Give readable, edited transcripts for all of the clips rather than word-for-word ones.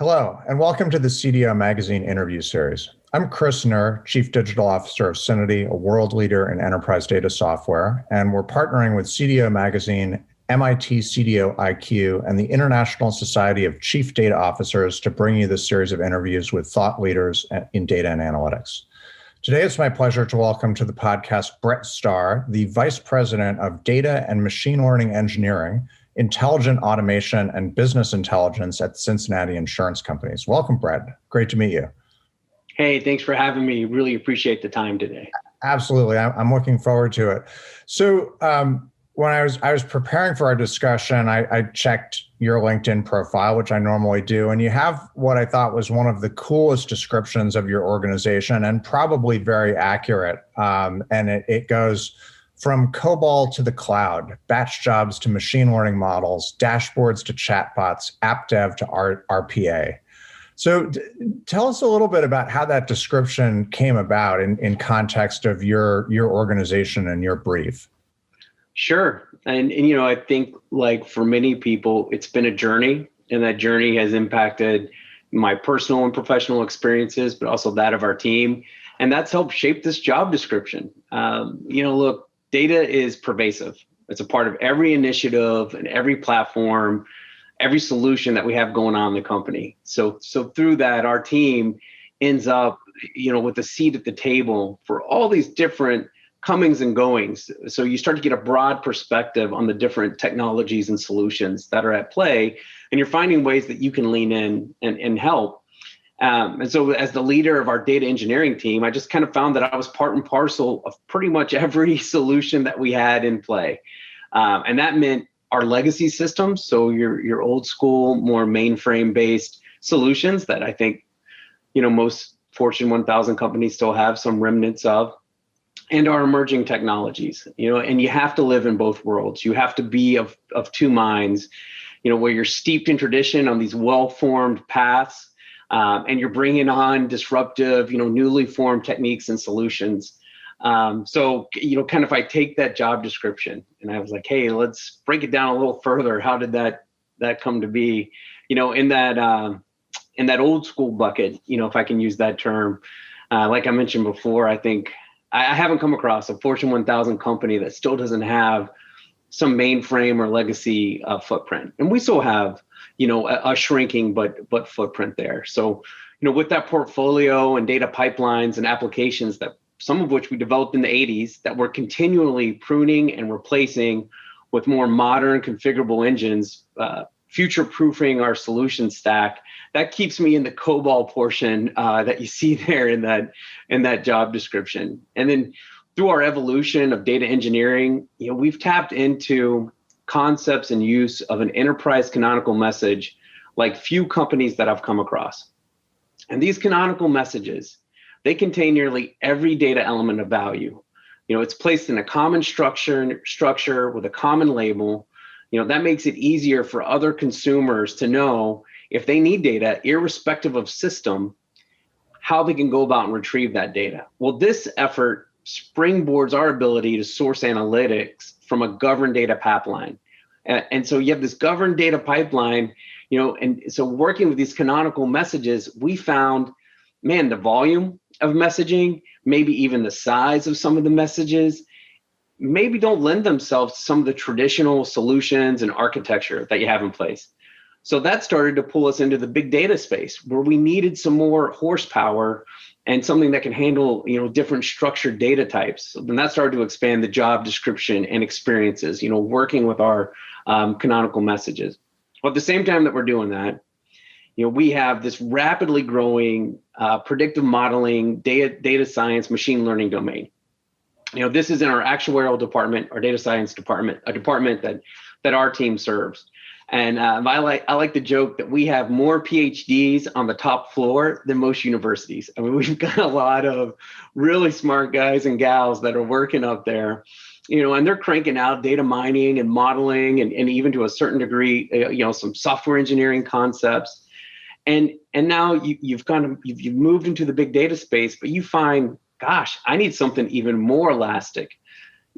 Hello, and welcome to the CDO Magazine interview series. I'm Chris Nur, Chief Digital Officer of Cincinnati, a world leader in enterprise data software, and we're partnering with CDO Magazine, MIT CDO IQ, and the International Society of Chief Data Officers to bring you this series of interviews with thought leaders in data and analytics. Today, it's my pleasure to welcome to the podcast Brett Starr, the Vice President of Data and Machine Learning Engineering, Intelligent Automation, and Business Intelligence at Cincinnati Insurance Companies. Welcome, Brett. Great to meet you. Hey, thanks for having me. Really appreciate the time today. Absolutely. I'm looking forward to it. So when I was preparing for our discussion, I checked your LinkedIn profile, which I normally do, and you have what I thought was one of the coolest descriptions of your organization and probably very accurate. And it goes from COBOL to the cloud, batch jobs to machine learning models, dashboards to chatbots, app dev to RPA. So tell us a little bit about how that description came about in context of your organization and your brief. Sure. And I think like for many people, it's been a journey, and that journey has impacted my personal and professional experiences, but also that of our team. And that's helped shape this job description. Look, data is pervasive. It's a part of every initiative and every platform, every solution that we have going on in the company. So through that, our team ends up, with a seat at the table for all these different comings and goings. So you start to get a broad perspective on the different technologies and solutions that are at play, and you're finding ways that you can lean in and help. And so as the leader of our data engineering team, I just kind of found that I was part and parcel of pretty much every solution that we had in play. And that meant our legacy systems, so your old school, more mainframe based solutions that I think, most Fortune 1000 companies still have some remnants of, and our emerging technologies, and you have to live in both worlds. You have to be of two minds, where you're steeped in tradition on these well-formed paths, and you're bringing on disruptive, newly formed techniques and solutions. So kind of if I take that job description and I was like, hey, let's break it down a little further. How did that come to be? In that old school bucket, if I can use that term, like I mentioned before, I think I haven't come across a Fortune 1000 company that still doesn't have some mainframe or legacy footprint. And we still have, a shrinking but footprint there. So, with that portfolio and data pipelines and applications that some of which we developed in the 80s that we're continually pruning and replacing with more modern configurable engines, future-proofing our solution stack, that keeps me in the COBOL portion that you see there in that job description. And then through our evolution of data engineering, we've tapped into concepts and use of an enterprise canonical message like few companies that I've come across. And these canonical messages, they contain nearly every data element of value. It's placed in a common structure with a common label. That makes it easier for other consumers to know if they need data, irrespective of system, how they can go about and retrieve that data. Well, this effort springboards our ability to source analytics from a governed data pipeline. And so you have this governed data pipeline, and so working with these canonical messages, we found, the volume of messaging, maybe even the size of some of the messages, maybe don't lend themselves to some of the traditional solutions and architecture that you have in place. So that started to pull us into the big data space where we needed some more horsepower and something that can handle, different structured data types. So then that started to expand the job description and experiences, working with our canonical messages. Well, at the same time that we're doing that, we have this rapidly growing predictive modeling, data science, machine learning domain. This is in our actuarial department, our data science department, a department that our team serves. And I like to joke that we have more PhDs on the top floor than most universities. I mean, we've got a lot of really smart guys and gals that are working up there, and they're cranking out data mining and modeling and even to a certain degree, some software engineering concepts. And now you've moved into the big data space, but you find, gosh, I need something even more elastic.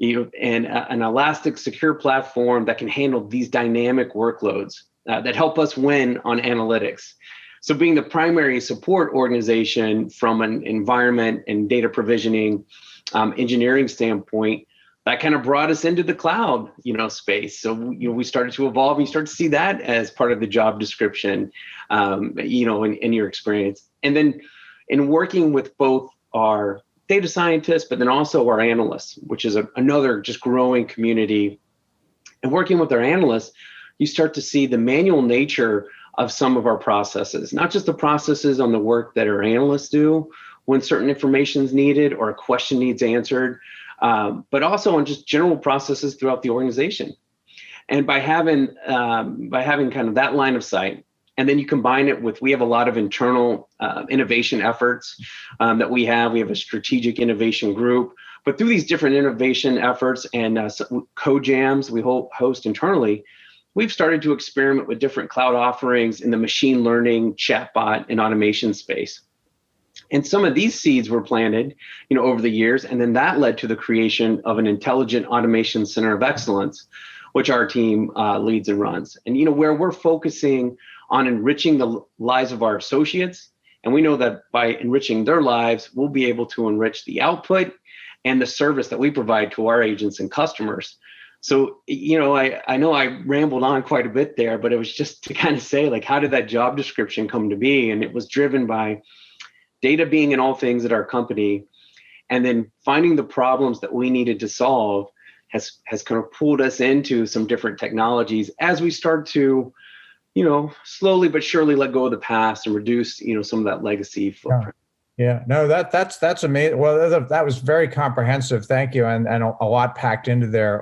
And an elastic, secure platform that can handle these dynamic workloads that help us win on analytics. So being the primary support organization from an environment and data provisioning engineering standpoint, that kind of brought us into the cloud, space. So, we started to evolve. And you start to see that as part of the job description, in your experience. And then in working with both our data scientists, but then also our analysts, which is another just growing community. And working with our analysts, you start to see the manual nature of some of our processes, not just the processes on the work that our analysts do when certain information is needed or a question needs answered, but also on just general processes throughout the organization. And by having kind of that line of sight, and then you combine it with, we have a lot of internal innovation efforts that we have. We have a strategic innovation group, but through these different innovation efforts and co-jams we host internally, we've started to experiment with different cloud offerings in the machine learning, chatbot, and automation space. And some of these seeds were planted, over the years, and then that led to the creation of an intelligent automation center of excellence, which our team leads and runs. And where we're focusing on enriching the lives of our associates, and we know that by enriching their lives, we'll be able to enrich the output and the service that we provide to our agents and customers. So, I know I rambled on quite a bit there, but it was just to kind of say, like, how did that job description come to be? And it was driven by data being in all things at our company, and then finding the problems that we needed to solve has kind of pulled us into some different technologies as we start to, slowly but surely let go of the past and reduce, some of that legacy footprint. Yeah, no, that's amazing. Well, that was very comprehensive. Thank you. And a lot packed into there.